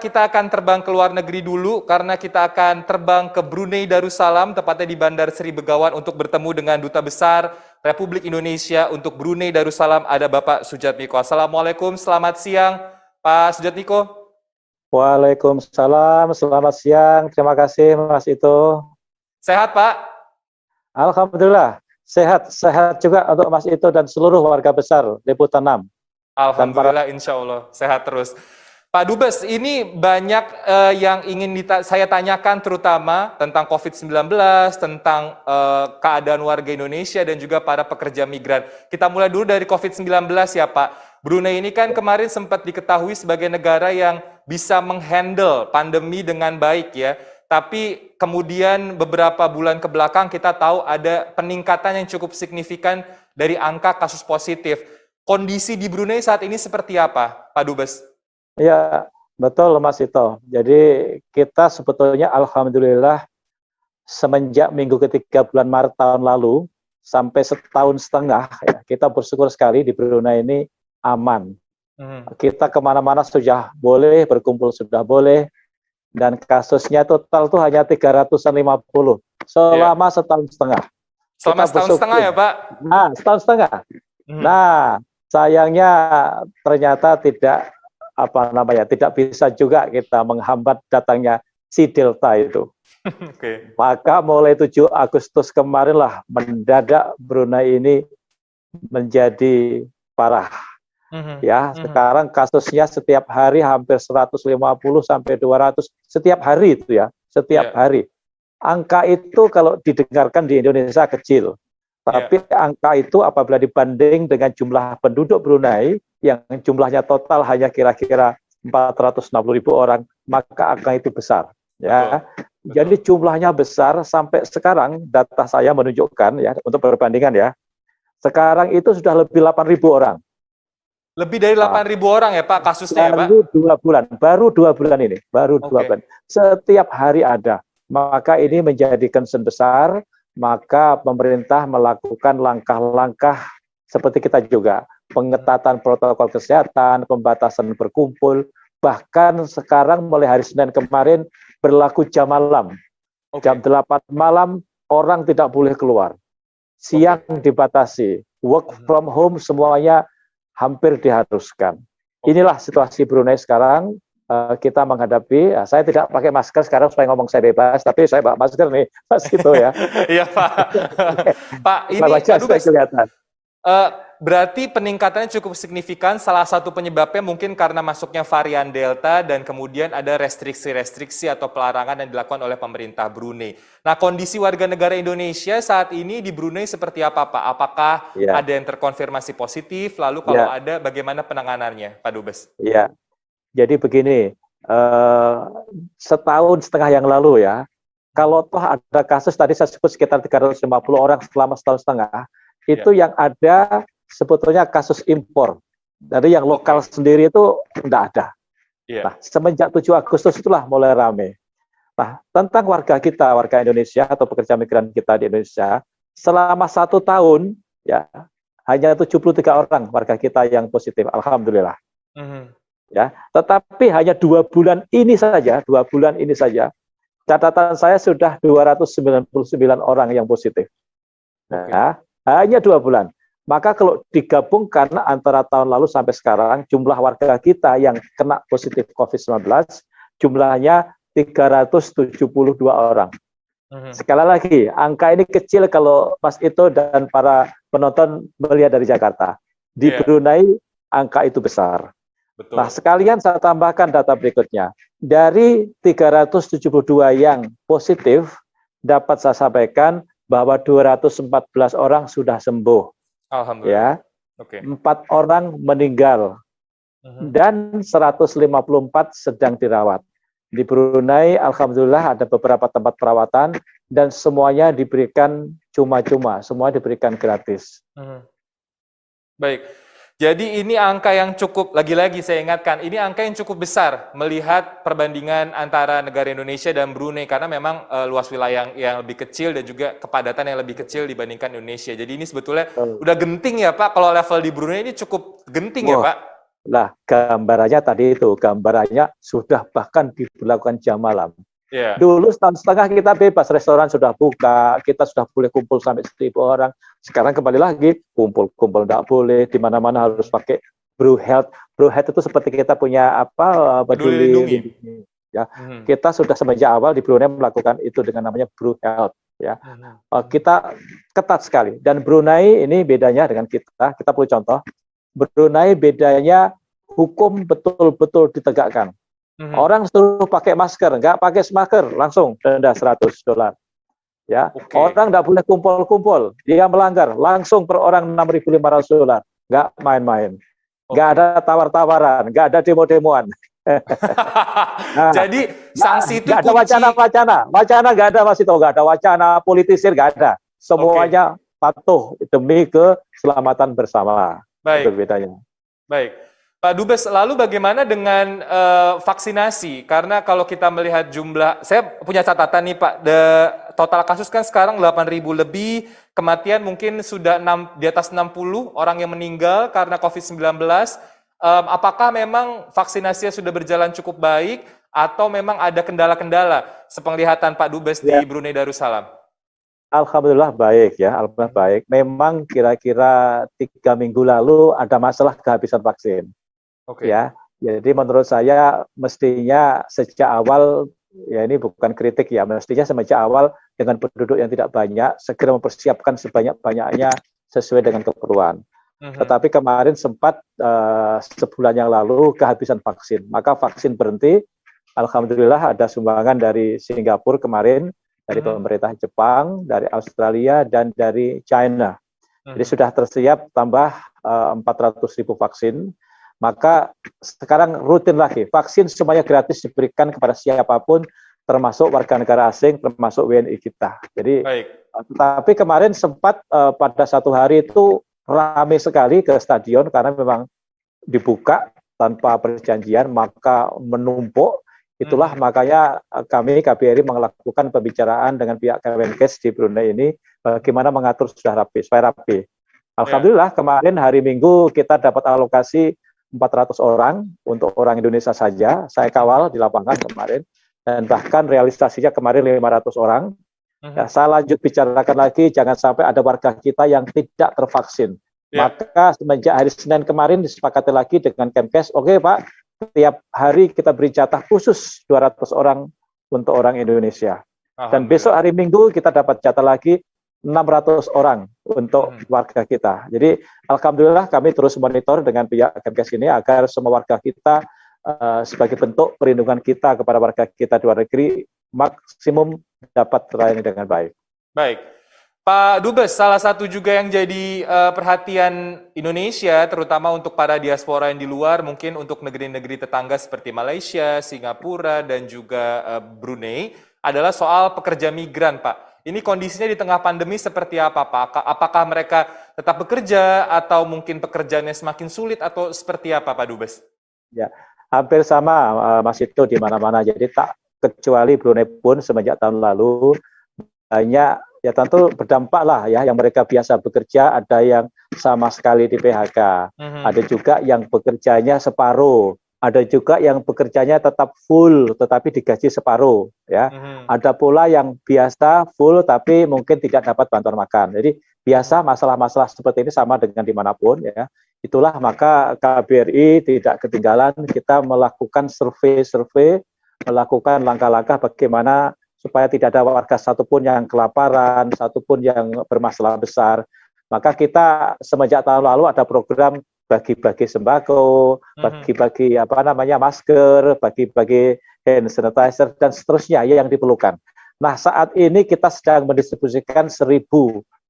kita akan terbang ke luar negeri dulu, karena kita akan terbang ke Brunei Darussalam, tepatnya di Bandar Sri Begawan untuk bertemu dengan Duta Besar Republik Indonesia untuk Brunei Darussalam, ada Bapak Sujatmiko. Assalamualaikum, selamat siang Pak Sujatmiko. Waalaikumsalam, selamat siang. Terima kasih Mas Ito. Sehat Pak? Alhamdulillah, sehat juga untuk Mas Ito dan seluruh warga besar Liputan 6. Alhamdulillah, insya Allah sehat terus. Pak Dubes, ini banyak yang ingin saya tanyakan, terutama tentang COVID-19, tentang keadaan warga Indonesia dan juga para pekerja migran. Kita mulai dulu dari COVID-19 ya Pak. Brunei ini kan kemarin sempat diketahui sebagai negara yang bisa menghandle pandemi dengan baik ya. Tapi kemudian beberapa bulan ke belakang kita tahu ada peningkatan yang cukup signifikan dari angka kasus positif. Kondisi di Brunei saat ini seperti apa, Pak Dubes? Ya, betul Mas Ito. Jadi kita sebetulnya alhamdulillah semenjak minggu ketiga bulan Maret tahun lalu sampai setahun setengah, ya, kita bersyukur sekali di Brunei ini aman. Kita kemana-mana sudah boleh, berkumpul sudah boleh, dan kasusnya total tuh hanya 350 selama setahun setengah. Selama setahun setengah ya Pak? Nah, setahun setengah. Nah, sayangnya ternyata tidak bisa juga kita menghambat datangnya si Delta itu. Maka mulai 7 Agustus kemarin lah mendadak Brunei ini menjadi parah. Ya, sekarang kasusnya setiap hari hampir 150 sampai 200 setiap hari itu ya, setiap hari. Angka itu kalau didengarkan di Indonesia kecil. Tapi angka itu apabila dibanding dengan jumlah penduduk Brunei yang jumlahnya total hanya kira-kira 460.000 orang, maka angka itu besar. Ya, jadi jumlahnya besar sampai sekarang data saya menunjukkan ya untuk perbandingan ya. Sekarang itu sudah lebih 8.000 orang. Lebih dari 8.000 orang ya Pak kasusnya ya Pak? Baru 2 bulan ini, baru 2 bulan. Setiap hari ada. Maka ini menjadi concern besar. Maka pemerintah melakukan langkah-langkah seperti kita juga, pengetatan protokol kesehatan, pembatasan berkumpul, bahkan sekarang mulai hari Senin kemarin berlaku jam malam. Jam 8 malam orang tidak boleh keluar. Siang dibatasi, work from home semuanya hampir diharuskan. Inilah situasi Brunei sekarang. Kita menghadapi, saya tidak pakai masker sekarang supaya ngomong saya bebas, tapi saya pakai masker nih, Mas gitu ya. Iya Pak. Pak, ini Pak Dubes, berarti peningkatannya cukup signifikan, salah satu penyebabnya mungkin karena masuknya varian Delta dan kemudian ada restriksi-restriksi atau pelarangan yang dilakukan oleh pemerintah Brunei. Nah, kondisi warga negara Indonesia saat ini di Brunei seperti apa Pak? Apakah ada yang terkonfirmasi positif, lalu kalau ada bagaimana penanganannya Pak Dubes? Iya. Jadi begini, setahun setengah yang lalu ya, kalau toh ada kasus tadi saya sebut sekitar 350 orang selama setahun setengah, itu yang ada sebetulnya kasus impor. Dari yang lokal sendiri itu tidak ada. Nah, semenjak 7 Agustus itulah mulai rame. Nah, tentang warga kita, warga Indonesia atau pekerja migran kita di Indonesia, selama 1 tahun, ya hanya 73 orang warga kita yang positif, alhamdulillah. Ya, tetapi hanya 2 bulan ini saja, catatan saya sudah 299 orang yang positif. Nah, hanya 2 bulan. Maka kalau digabungkan antara tahun lalu sampai sekarang, jumlah warga kita yang kena positif COVID-19, jumlahnya 372 orang. Sekali lagi, angka ini kecil kalau Mas Ito dan para penonton melihat dari Jakarta. Di Brunei, angka itu besar. Betul. Nah, sekalian saya tambahkan data berikutnya. Dari 372 yang positif, dapat saya sampaikan bahwa 214 orang sudah sembuh. Alhamdulillah. Ya. 4 orang meninggal. Dan 154 sedang dirawat. Di Brunei, alhamdulillah ada beberapa tempat perawatan dan semuanya diberikan cuma-cuma, semua diberikan gratis. Baik. Jadi ini angka yang cukup, lagi-lagi saya ingatkan, ini angka yang cukup besar melihat perbandingan antara negara Indonesia dan Brunei, karena memang luas wilayah yang lebih kecil dan juga kepadatan yang lebih kecil dibandingkan Indonesia. Jadi ini sebetulnya udah genting ya Pak, kalau level di Brunei ini cukup genting ya Pak? Nah, gambarannya tadi itu, gambarannya sudah bahkan diberlakukan jam malam. Yeah. Dulu setahun setengah kita bebas, restoran sudah buka, kita sudah boleh kumpul sampai 1.000 orang. Sekarang kembali lagi, kumpul-kumpul tidak boleh, di mana-mana harus pakai Blue Health. Blue Health itu seperti kita punya apa, peduli lindungi. Ya, kita sudah semenjak awal di Brunei melakukan itu dengan namanya Blue Health. Ya, kita ketat sekali. Dan Brunei ini bedanya dengan kita perlu contoh. Brunei bedanya hukum betul-betul ditegakkan. Orang suruh pakai masker, nggak pakai masker, langsung denda $100. Ya, orang nggak boleh kumpul-kumpul, dia melanggar, langsung per orang $6.500, nggak main-main, nggak ada tawar-tawaran, nggak ada demo-demoan. Nah, jadi sanksi itu nggak ada wacana nggak ada, Mas Ito, nggak ada wacana politisir, nggak ada, semuanya patuh demi keselamatan bersama. Baik. Itu bedanya. Baik. Pak Dubes, lalu bagaimana dengan vaksinasi? Karena kalau kita melihat jumlah, saya punya catatan nih Pak, total kasus kan sekarang 8.000 lebih, kematian mungkin sudah di atas 60 orang yang meninggal karena COVID-19. Apakah memang vaksinasinya sudah berjalan cukup baik atau memang ada kendala-kendala sepenglihatan Pak Dubes di Brunei Darussalam? Alhamdulillah baik ya, alhamdulillah baik. Memang kira-kira 3 minggu lalu ada masalah kehabisan vaksin. Ya, jadi menurut saya mestinya sejak awal, ya ini bukan kritik ya, mestinya sejak awal dengan penduduk yang tidak banyak, segera mempersiapkan sebanyak-banyaknya sesuai dengan keperluan. Tetapi kemarin sempat sebulan yang lalu kehabisan vaksin, maka vaksin berhenti. Alhamdulillah ada sumbangan dari Singapura kemarin, dari pemerintah Jepang, dari Australia, dan dari China. Jadi sudah tersiap tambah 400.000 vaksin. Maka sekarang rutin lagi, vaksin semuanya gratis diberikan kepada siapapun, termasuk warga negara asing, termasuk WNI kita. Jadi, tapi kemarin sempat pada satu hari itu ramai sekali ke stadion karena memang dibuka tanpa perjanjian, maka menumpuk. Itulah makanya kami KBRI melakukan pembicaraan dengan pihak Kemenkes di Brunei ini, bagaimana mengatur supaya rapi. Alhamdulillah kemarin hari Minggu kita dapat alokasi 400 orang untuk orang Indonesia saja. Saya kawal di lapangan kemarin, dan bahkan realisasinya kemarin 500 orang. Saya lanjut bicarakan lagi, jangan sampai ada warga kita yang tidak tervaksin. Maka semenjak hari Senin kemarin disepakati lagi dengan Kemkes, oke Pak, setiap hari kita beri jatah khusus 200 orang untuk orang Indonesia. Dan besok hari Minggu kita dapat jatah lagi 600 orang untuk warga kita. Jadi alhamdulillah kami terus monitor dengan pihak Kemkes ini agar semua warga kita sebagai bentuk perlindungan kita kepada warga kita di luar negeri maksimum dapat terlayani dengan baik. Baik. Pak Dubes, salah satu juga yang jadi perhatian Indonesia, terutama untuk para diaspora yang di luar, mungkin untuk negeri-negeri tetangga seperti Malaysia, Singapura, dan juga Brunei, adalah soal pekerja migran, Pak. Ini kondisinya di tengah pandemi seperti apa, Pak? Apakah mereka tetap bekerja atau mungkin pekerjaannya semakin sulit atau seperti apa, Pak Dubes? Ya, hampir sama, Mas Ito, di mana-mana. Jadi tak kecuali Brunei pun semenjak tahun lalu banyak ya tentu berdampak lah ya, yang mereka biasa bekerja ada yang sama sekali di PHK, ada juga yang bekerjanya separuh, ada juga yang bekerjanya tetap full tetapi digaji separuh ya. Ada pula yang biasa full tapi mungkin tidak dapat bantuan makan. Jadi biasa masalah-masalah seperti ini sama dengan dimanapun ya. Itulah maka KBRI tidak ketinggalan, kita melakukan survei, melakukan langkah-langkah bagaimana supaya tidak ada warga satupun yang kelaparan, satupun yang bermasalah besar. Maka kita semenjak tahun lalu ada program bagi-bagi sembako, bagi-bagi masker, bagi-bagi hand sanitizer dan seterusnya yang diperlukan. Nah, saat ini kita sedang mendistribusikan 1.000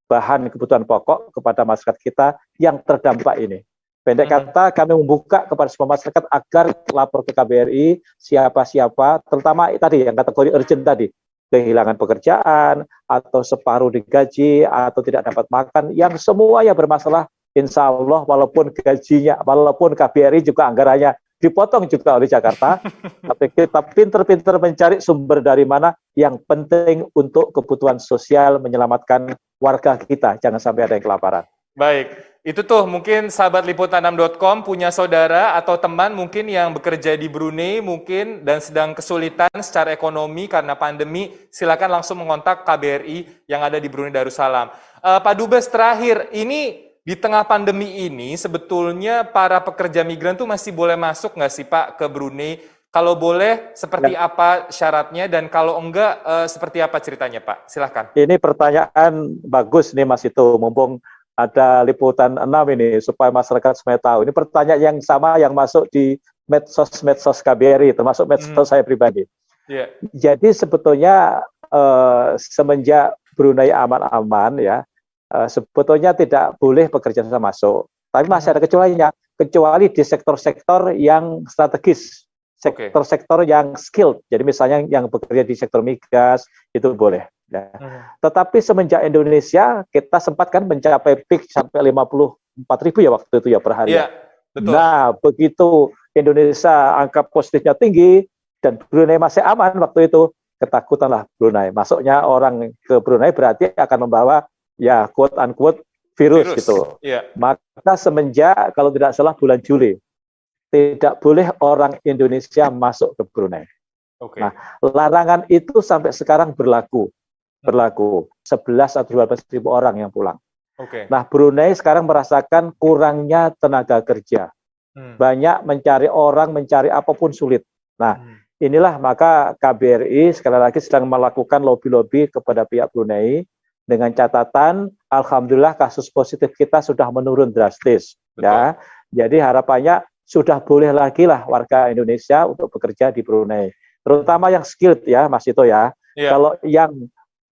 bahan kebutuhan pokok kepada masyarakat kita yang terdampak ini. Pendek kata, kami membuka kepada semua masyarakat agar lapor ke KBRI siapa-siapa, terutama tadi yang kategori urgent tadi, kehilangan pekerjaan, atau separuh digaji, atau tidak dapat makan, yang semuanya bermasalah, insya Allah walaupun gajinya, walaupun KBRI juga anggarannya dipotong juga oleh Jakarta, tapi kita pinter-pinter mencari sumber dari mana, yang penting untuk kebutuhan sosial menyelamatkan warga kita, jangan sampai ada yang kelaparan. Baik, Itu tuh mungkin sahabat liputan6.com punya saudara atau teman mungkin yang bekerja di Brunei mungkin dan sedang kesulitan secara ekonomi karena pandemi, silakan langsung mengontak KBRI yang ada di Brunei Darussalam. Pak Dubes, terakhir, ini di tengah pandemi ini sebetulnya para pekerja migran tuh masih boleh masuk nggak sih Pak ke Brunei? Kalau boleh, seperti apa syaratnya dan kalau enggak, seperti apa ceritanya Pak? Silahkan. Ini pertanyaan bagus nih Mas itu, mumpung ada liputan 6 ini supaya masyarakat semuanya tahu. Ini pertanyaan yang sama yang masuk di medsos KBRI, termasuk medsos saya pribadi. Yeah. Jadi sebetulnya semenjak Brunei aman-aman ya, sebetulnya tidak boleh pekerja masuk. Tapi masih ada kecualinya, kecuali di sektor-sektor yang strategis, sektor-sektor yang skilled. Jadi misalnya yang bekerja di sektor migas itu boleh. Ya. Tetapi semenjak Indonesia kita sempat kan mencapai peak sampai 54.000 ya waktu itu ya per hari. Iya, betul. Nah begitu Indonesia angka positifnya tinggi dan Brunei masih aman waktu itu, ketakutanlah Brunei. Masuknya orang ke Brunei berarti akan membawa ya quote unquote virus gitu. Iya. Maka semenjak kalau tidak salah bulan Juli tidak boleh orang Indonesia masuk ke Brunei. Nah larangan itu sampai sekarang berlaku 11 atau 12.000 orang yang pulang. Nah Brunei sekarang merasakan kurangnya tenaga kerja, banyak mencari orang, mencari apapun sulit. Nah inilah maka KBRI sekali lagi sedang melakukan lobby-lobby kepada pihak Brunei dengan catatan alhamdulillah kasus positif kita sudah menurun drastis. Ya, jadi harapannya sudah boleh lagi lah warga Indonesia untuk bekerja di Brunei, terutama yang skilled ya Mas Ito ya.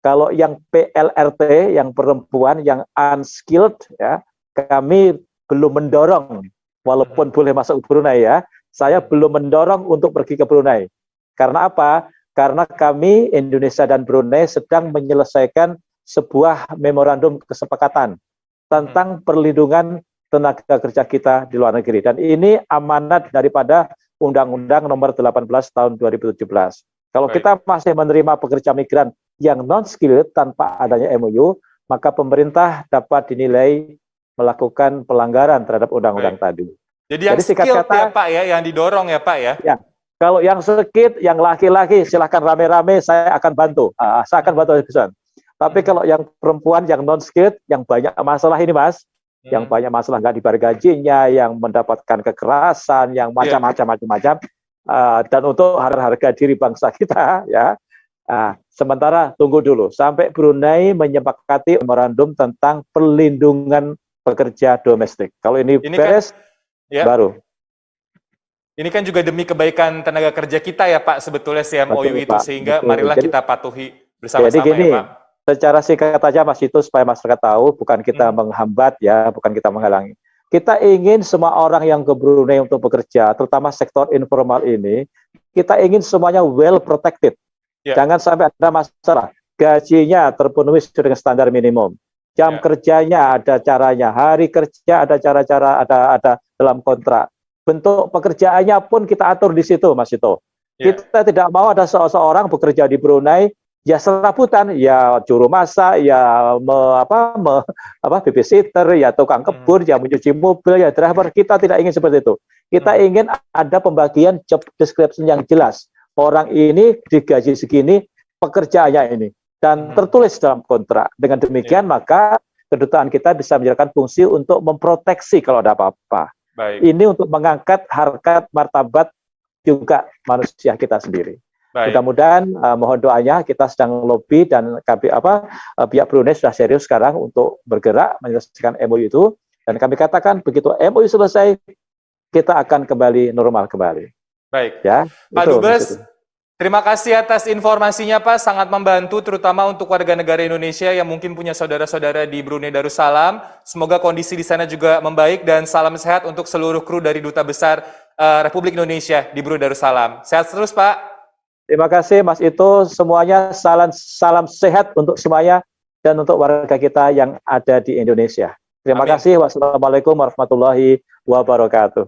Kalau yang PLRT, yang perempuan, yang unskilled, ya, kami belum mendorong, walaupun boleh masuk ke Brunei ya, saya belum mendorong untuk pergi ke Brunei. Karena apa? Karena kami, Indonesia dan Brunei sedang menyelesaikan sebuah memorandum kesepakatan tentang perlindungan tenaga kerja kita di luar negeri. Dan ini amanat daripada Undang-Undang Nomor 18 Tahun 2017. Kalau kita masih menerima pekerja migran yang non-skilled tanpa adanya MOU, maka pemerintah dapat dinilai melakukan pelanggaran terhadap undang-undang tadi. Jadi yang skilled ya Pak ya, yang didorong ya Pak ya? Ya, kalau yang skilled, yang laki-laki silahkan rame-rame, saya akan bantu. Saya akan bantu habis-habisan. Tapi kalau yang perempuan, yang non-skilled, yang banyak masalah ini Mas, yang banyak masalah nggak dibayar gajinya, yang mendapatkan kekerasan, yang macam-macam, dan untuk harga diri bangsa kita ya. Sementara tunggu dulu sampai Brunei menyepakati memorandum tentang perlindungan pekerja domestik. Kalau ini beres, baru. Ini kan juga demi kebaikan tenaga kerja kita ya Pak, sebetulnya si MOU itu, sehingga marilah kita patuhi bersama-sama ya Pak. Secara singkat aja Mas itu supaya masyarakat tahu, bukan kita menghambat ya, bukan kita menghalangi. Kita ingin semua orang yang ke Brunei untuk bekerja, terutama sektor informal ini, kita ingin semuanya well protected. Jangan sampai ada masalah. Gajinya terpenuhi sesuai dengan standar minimum. Jam kerjanya ada caranya, hari kerja ada cara-cara, ada dalam kontrak. Bentuk pekerjaannya pun kita atur di situ, Mas Ito. Kita tidak mau ada seseorang bekerja di Brunei, ya serabutan, ya juru masak, ya babysitter, ya tukang kebun, ya mencuci mobil, ya driver. Kita tidak ingin seperti itu. Kita ingin ada pembagian job description yang jelas. Orang ini digaji segini, pekerjaannya ini, dan tertulis dalam kontrak. Dengan demikian maka kedutaan kita bisa menjalankan fungsi untuk memproteksi kalau ada apa-apa. Ini untuk mengangkat harkat martabat juga manusia kita sendiri. Mudah-mudahan mohon doanya, kita sedang lobby dan pihak Brunei sudah serius sekarang untuk bergerak menyelesaikan MOU itu, dan kami katakan begitu MOU selesai kita akan kembali normal kembali. Baik, ya, Pak Dubes, terima kasih atas informasinya Pak, sangat membantu terutama untuk warga negara Indonesia yang mungkin punya saudara-saudara di Brunei Darussalam. Semoga kondisi di sana juga membaik dan salam sehat untuk seluruh kru dari Duta Besar Republik Indonesia di Brunei Darussalam. Sehat terus Pak. Terima kasih Mas Ito, semuanya salam sehat untuk semuanya dan untuk warga kita yang ada di Indonesia. Terima kasih. Wassalamualaikum warahmatullahi wabarakatuh.